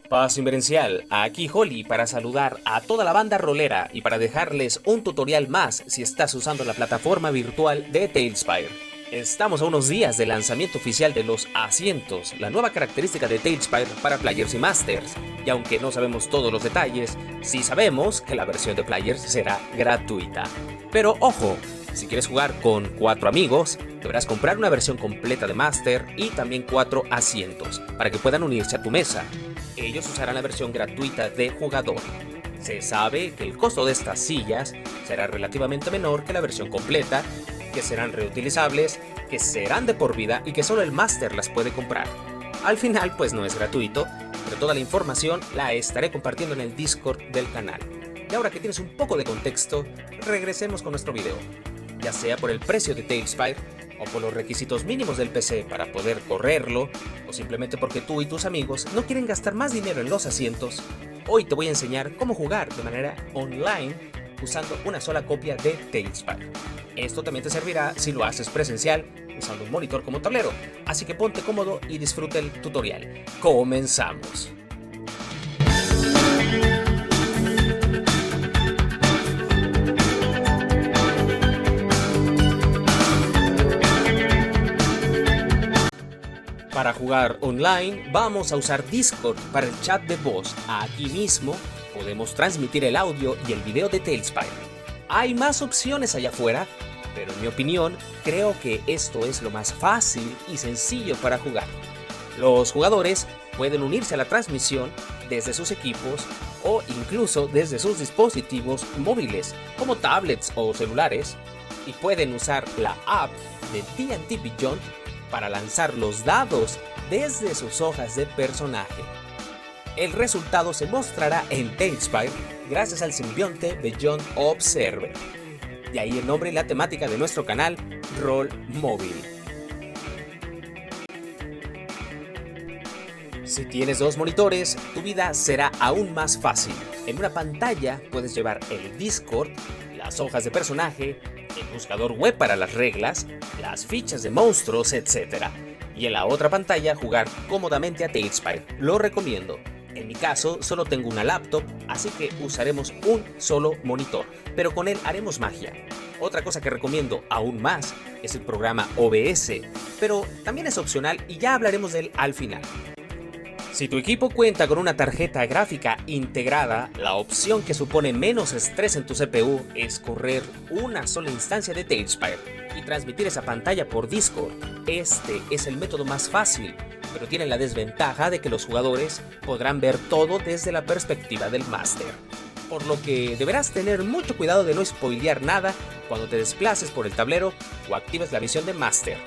Paz inverencial, aquí Holly para saludar a toda la banda rolera y para dejarles un tutorial más si estás usando la plataforma virtual de Talespire. Estamos a unos días del lanzamiento oficial de los asientos, la nueva característica de Talespire para Players y Masters, y aunque no sabemos todos los detalles, sí sabemos que la versión de Players será gratuita. Pero ojo, si quieres jugar con 4 amigos, deberás comprar una versión completa de Master y también 4 asientos para que puedan unirse a tu mesa. Ellos usarán la versión gratuita de jugador. Se sabe que el costo de estas sillas será relativamente menor que la versión completa, que serán reutilizables, que serán de por vida y que solo el Master las puede comprar. Al final pues no es gratuito, pero toda la información la estaré compartiendo en el Discord del canal. Y ahora que tienes un poco de contexto, regresemos con nuestro video. Ya sea por el precio de Talespire, o por los requisitos mínimos del PC para poder correrlo, o simplemente porque tú y tus amigos no quieren gastar más dinero en los asientos, hoy te voy a enseñar cómo jugar de manera online usando una sola copia de Talespire. Esto también te servirá si lo haces presencial usando un monitor como tablero, así que ponte cómodo y disfruta el tutorial. ¡Comenzamos! Para jugar online, vamos a usar Discord para el chat de voz. Aquí mismo podemos transmitir el audio y el video de Talespire. Hay más opciones allá afuera, pero en mi opinión, creo que esto es lo más fácil y sencillo para jugar. Los jugadores pueden unirse a la transmisión desde sus equipos o incluso desde sus dispositivos móviles, como tablets o celulares, y pueden usar la app de D&D Beyond para lanzar los dados desde sus hojas de personaje. El resultado se mostrará en Talespire gracias al simbionte Beyond Observer. De ahí el nombre y la temática de nuestro canal, Rol Móvil. Si tienes 2 monitores, tu vida será aún más fácil. En una pantalla puedes llevar el Discord, las hojas de personaje, el buscador web para las reglas, las fichas de monstruos, etc. Y en la otra pantalla jugar cómodamente a Talespire. Lo recomiendo. En mi caso solo tengo una laptop, así que usaremos un solo monitor, pero con él haremos magia. Otra cosa que recomiendo aún más es el programa OBS, pero también es opcional y ya hablaremos de él al final. Si tu equipo cuenta con una tarjeta gráfica integrada, la opción que supone menos estrés en tu CPU es correr una sola instancia de Talespire y transmitir esa pantalla por Discord. Este es el método más fácil, pero tiene la desventaja de que los jugadores podrán ver todo desde la perspectiva del Master. Por lo que deberás tener mucho cuidado de no spoilear nada cuando te desplaces por el tablero o actives la visión de Master.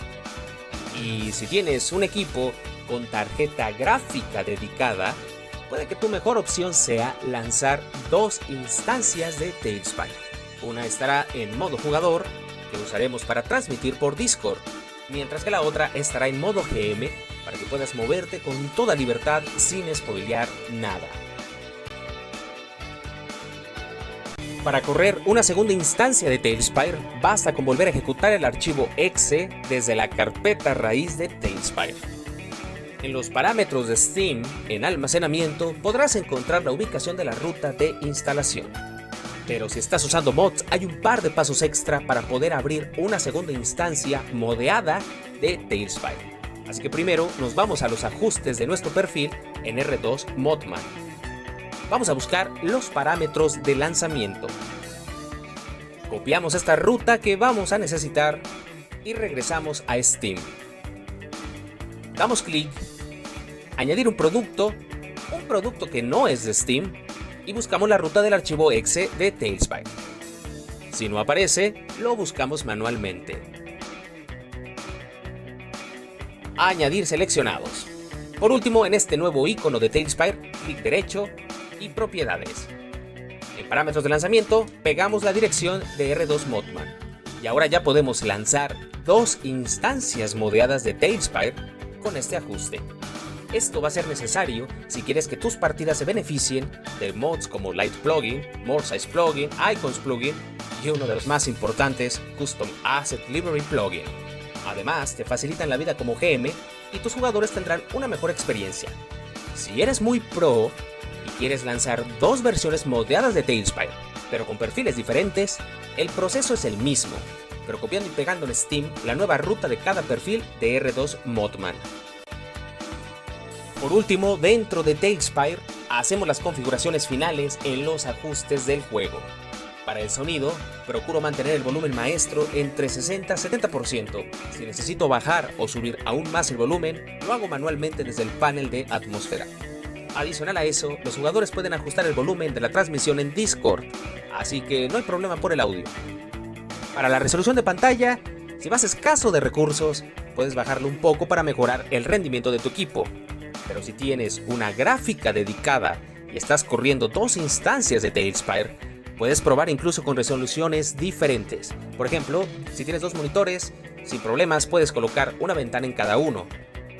Y si tienes un equipo con tarjeta gráfica dedicada, puede que tu mejor opción sea lanzar 2 instancias de Talespire. Una estará en modo jugador, que usaremos para transmitir por Discord, mientras que la otra estará en modo GM, para que puedas moverte con toda libertad sin spoilear nada. Para correr una segunda instancia de Talespire, basta con volver a ejecutar el archivo exe desde la carpeta raíz de Talespire. En los parámetros de Steam, en almacenamiento, podrás encontrar la ubicación de la ruta de instalación. Pero si estás usando mods, hay un par de pasos extra para poder abrir una segunda instancia modeada de Talespire. Así que primero nos vamos a los ajustes de nuestro perfil en R2 Modman. Vamos a buscar los parámetros de lanzamiento. Copiamos esta ruta que vamos a necesitar y regresamos a Steam. Damos clic, añadir un producto que no es de Steam, y buscamos la ruta del archivo exe de Talespire. Si no aparece, lo buscamos manualmente. Añadir seleccionados. Por último, en este nuevo icono de Talespire, clic derecho y propiedades. En parámetros de lanzamiento, pegamos la dirección de R2 Modman. Y ahora ya podemos lanzar 2 instancias modeadas de Talespire con este ajuste. Esto va a ser necesario si quieres que tus partidas se beneficien de mods como Light Plugin, More Size Plugin, Icons Plugin y uno de los más importantes, Custom Asset Library Plugin. Además, te facilitan la vida como GM y tus jugadores tendrán una mejor experiencia. Si eres muy pro y quieres lanzar dos versiones modeadas de Tailspire, pero con perfiles diferentes, el proceso es el mismo, pero copiando y pegando en Steam la nueva ruta de cada perfil de R2 Modman. Por último, dentro de Tailspire, hacemos las configuraciones finales en los ajustes del juego. Para el sonido, procuro mantener el volumen maestro entre 60 y 70%. Si necesito bajar o subir aún más el volumen, lo hago manualmente desde el panel de atmósfera. Adicional a eso, los jugadores pueden ajustar el volumen de la transmisión en Discord, así que no hay problema por el audio. Para la resolución de pantalla, si vas escaso de recursos, puedes bajarlo un poco para mejorar el rendimiento de tu equipo. Pero si tienes una gráfica dedicada y estás corriendo dos instancias de Tailspire, puedes probar incluso con resoluciones diferentes. Por ejemplo, si tienes dos monitores, sin problemas puedes colocar una ventana en cada uno.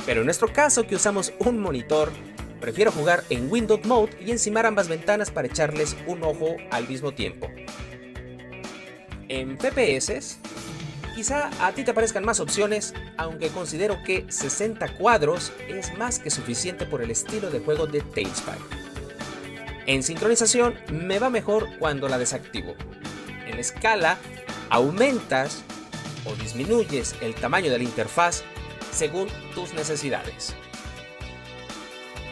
Pero en nuestro caso, que usamos un monitor, prefiero jugar en Windowed Mode y encimar ambas ventanas para echarles un ojo al mismo tiempo. En FPS, quizá a ti te parezcan más opciones, aunque considero que 60 cuadros es más que suficiente por el estilo de juego de Tailspire. En sincronización me va mejor cuando la desactivo. En la escala, aumentas o disminuyes el tamaño de la interfaz según tus necesidades.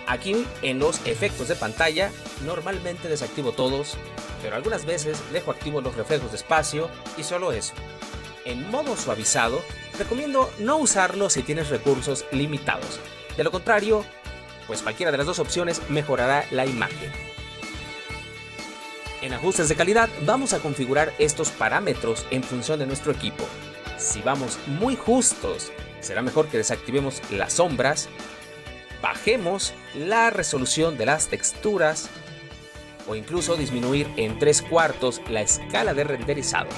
Aquí en los efectos de pantalla normalmente desactivo todos, pero algunas veces dejo activos los reflejos de espacio y solo eso. En modo suavizado, recomiendo no usarlo si tienes recursos limitados. De lo contrario, pues cualquiera de las dos opciones mejorará la imagen. En ajustes de calidad vamos a configurar estos parámetros en función de nuestro equipo. Si vamos muy justos, será mejor que desactivemos las sombras, bajemos la resolución de las texturas o incluso disminuir en 3/4 la escala de renderizado.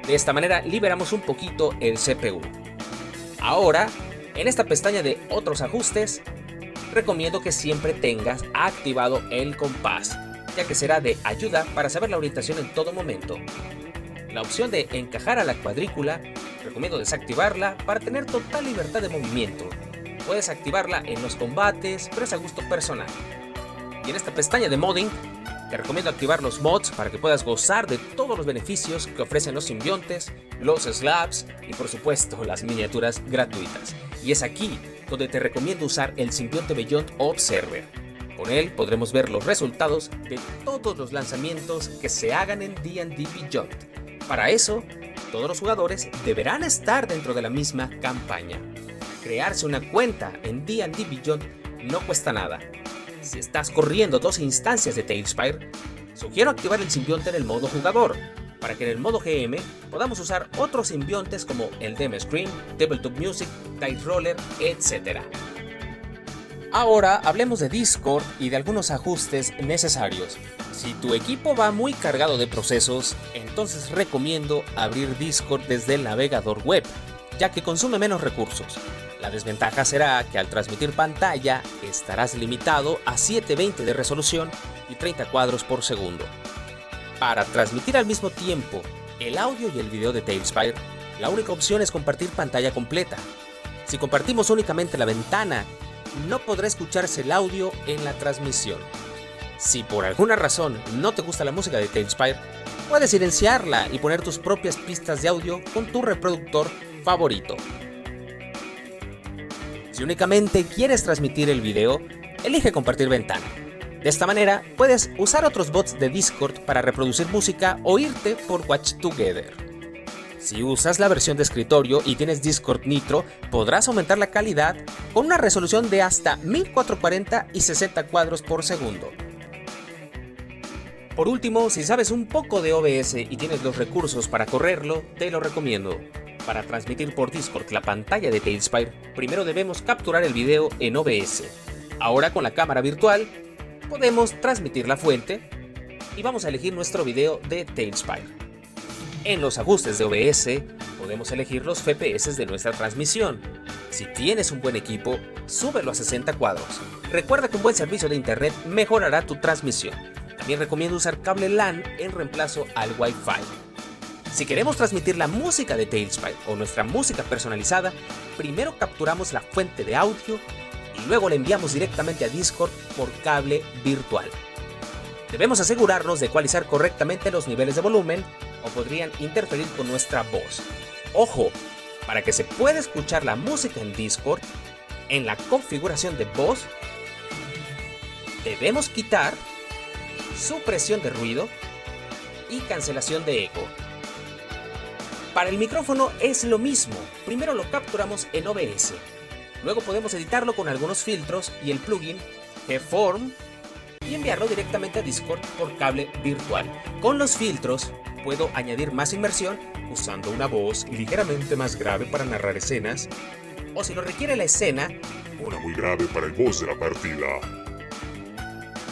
De esta manera liberamos un poquito el CPU. Ahora, en esta pestaña de otros ajustes, recomiendo que siempre tengas activado el compás, ya que será de ayuda para saber la orientación en todo momento. La opción de encajar a la cuadrícula, recomiendo desactivarla para tener total libertad de movimiento. Puedes activarla en los combates, pero es a gusto personal. Y en esta pestaña de modding, te recomiendo activar los mods para que puedas gozar de todos los beneficios que ofrecen los simbiontes, los slabs y por supuesto las miniaturas gratuitas. Y es aquí donde te recomiendo usar el simbionte Beyond Observer. Con él podremos ver los resultados de todos los lanzamientos que se hagan en D&D Beyond. Para eso, todos los jugadores deberán estar dentro de la misma campaña. Crearse una cuenta en D&D Beyond no cuesta nada. Si estás corriendo dos instancias de Tailspire, sugiero activar el simbionte en el modo jugador, para que en el modo GM podamos usar otros simbiontes como el DM Scream, Tabletop Music, Dice Roller, etc. Ahora hablemos de Discord y de algunos ajustes necesarios. Si tu equipo va muy cargado de procesos, entonces recomiendo abrir Discord desde el navegador web, ya que consume menos recursos. La desventaja será que al transmitir pantalla estarás limitado a 720 de resolución y 30 cuadros por segundo. Para transmitir al mismo tiempo el audio y el video de Tailspire, la única opción es compartir pantalla completa. Si compartimos únicamente la ventana, no podrá escucharse el audio en la transmisión. Si por alguna razón no te gusta la música de Tailspire, puedes silenciarla y poner tus propias pistas de audio con tu reproductor favorito. Si únicamente quieres transmitir el video, elige compartir ventana. De esta manera, puedes usar otros bots de Discord para reproducir música o irte por Watch Together. Si usas la versión de escritorio y tienes Discord Nitro, podrás aumentar la calidad con una resolución de hasta 1440 y 60 cuadros por segundo. Por último, si sabes un poco de OBS y tienes los recursos para correrlo, te lo recomiendo. Para transmitir por Discord la pantalla de Tailspire, primero debemos capturar el video en OBS. Ahora con la cámara virtual, podemos transmitir la fuente y vamos a elegir nuestro video de Tailspire. En los ajustes de OBS, podemos elegir los FPS de nuestra transmisión. Si tienes un buen equipo, súbelo a 60 cuadros. Recuerda que un buen servicio de internet mejorará tu transmisión. También recomiendo usar cable LAN en reemplazo al Wi-Fi. Si queremos transmitir la música de Tailspire o nuestra música personalizada, primero capturamos la fuente de audio y y luego la enviamos directamente a Discord por cable virtual. Debemos asegurarnos de ecualizar correctamente los niveles de volumen o podrían interferir con nuestra voz. ¡Ojo! Para que se pueda escuchar la música en Discord, en la configuración de voz, debemos quitar supresión de ruido y cancelación de eco. Para el micrófono es lo mismo, primero lo capturamos en OBS, luego podemos editarlo con algunos filtros y el plugin GForm y enviarlo directamente a Discord por cable virtual. Con los filtros puedo añadir más inmersión usando una voz ligeramente más grave para narrar escenas, o si lo requiere la escena, una muy grave para el boss de la partida.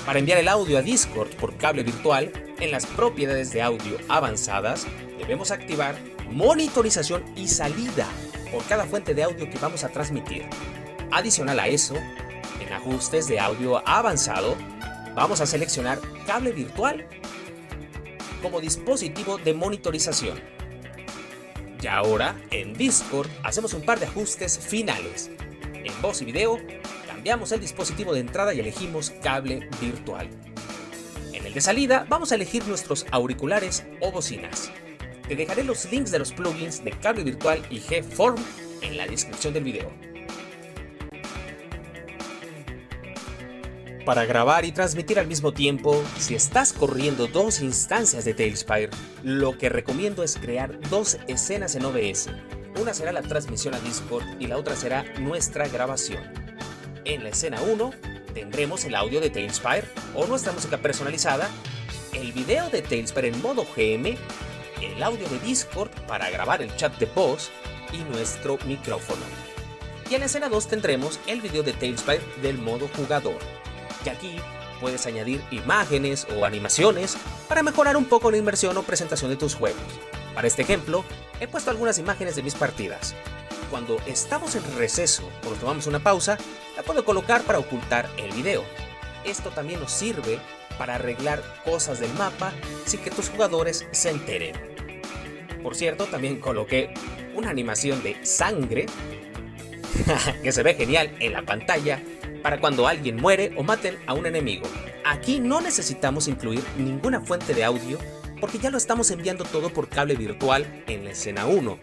Para enviar el audio a Discord por cable virtual, en las propiedades de audio avanzadas, debemos activar monitorización y salida por cada fuente de audio que vamos a transmitir. Adicional a eso, en ajustes de audio avanzado, vamos a seleccionar cable virtual como dispositivo de monitorización. Y ahora, en Discord, hacemos un par de ajustes finales. En voz y video, cambiamos el dispositivo de entrada y elegimos cable virtual. En el de salida, vamos a elegir nuestros auriculares o bocinas. Te dejaré los links de los plugins de cable virtual y GForm en la descripción del video. Para grabar y transmitir al mismo tiempo, si estás corriendo dos instancias de Talespire, lo que recomiendo es crear dos escenas en OBS. Una será la transmisión a Discord y la otra será nuestra grabación. En la escena 1 tendremos el audio de Talespire o nuestra música personalizada, el video de Talespire en modo GM, el audio de Discord para grabar el chat de voz y nuestro micrófono. Y en la escena 2 tendremos el video de Talespire del modo jugador. Y aquí puedes añadir imágenes o animaciones para mejorar un poco la inmersión o presentación de tus juegos. Para este ejemplo, he puesto algunas imágenes de mis partidas. Cuando estamos en receso o nos tomamos una pausa, la puedo colocar para ocultar el video. Esto también nos sirve para arreglar cosas del mapa sin que tus jugadores se enteren. Por cierto, también coloqué una animación de sangre que se ve genial en la pantalla para cuando alguien muere o maten a un enemigo. Aquí no necesitamos incluir ninguna fuente de audio porque ya lo estamos enviando todo por cable virtual en la escena 1.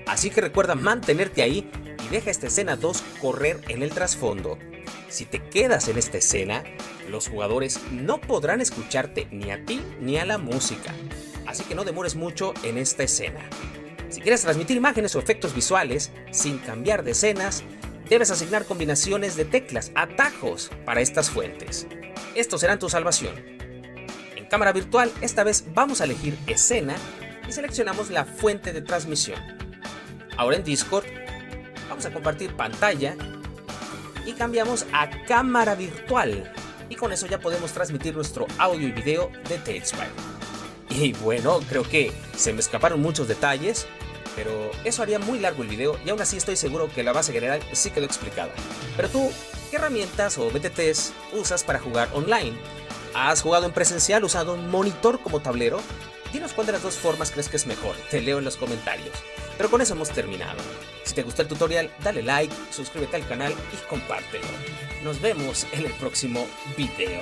Así que recuerda mantenerte ahí y deja esta escena 2 correr en el trasfondo. Si te quedas en esta escena, los jugadores no podrán escucharte ni a ti ni a la música. Así que no demores mucho en esta escena. Si quieres transmitir imágenes o efectos visuales sin cambiar de escenas, debes asignar combinaciones de teclas, atajos para estas fuentes. Estos serán tu salvación. En cámara virtual, esta vez vamos a elegir escena y seleccionamos la fuente de transmisión. Ahora en Discord, vamos a compartir pantalla y cambiamos a cámara virtual. Y con eso ya podemos transmitir nuestro audio y video de Talespire. Y bueno, creo que se me escaparon muchos detalles, pero eso haría muy largo el video y aún así estoy seguro que la base general sí quedó explicada. Pero tú, ¿qué herramientas o BTTs usas para jugar online? ¿Has jugado en presencial usando un monitor como tablero? Dinos cuál de las dos formas crees que es mejor, te leo en los comentarios. Pero con eso hemos terminado. Si te gustó el tutorial, dale like, suscríbete al canal y compártelo. Nos vemos en el próximo video.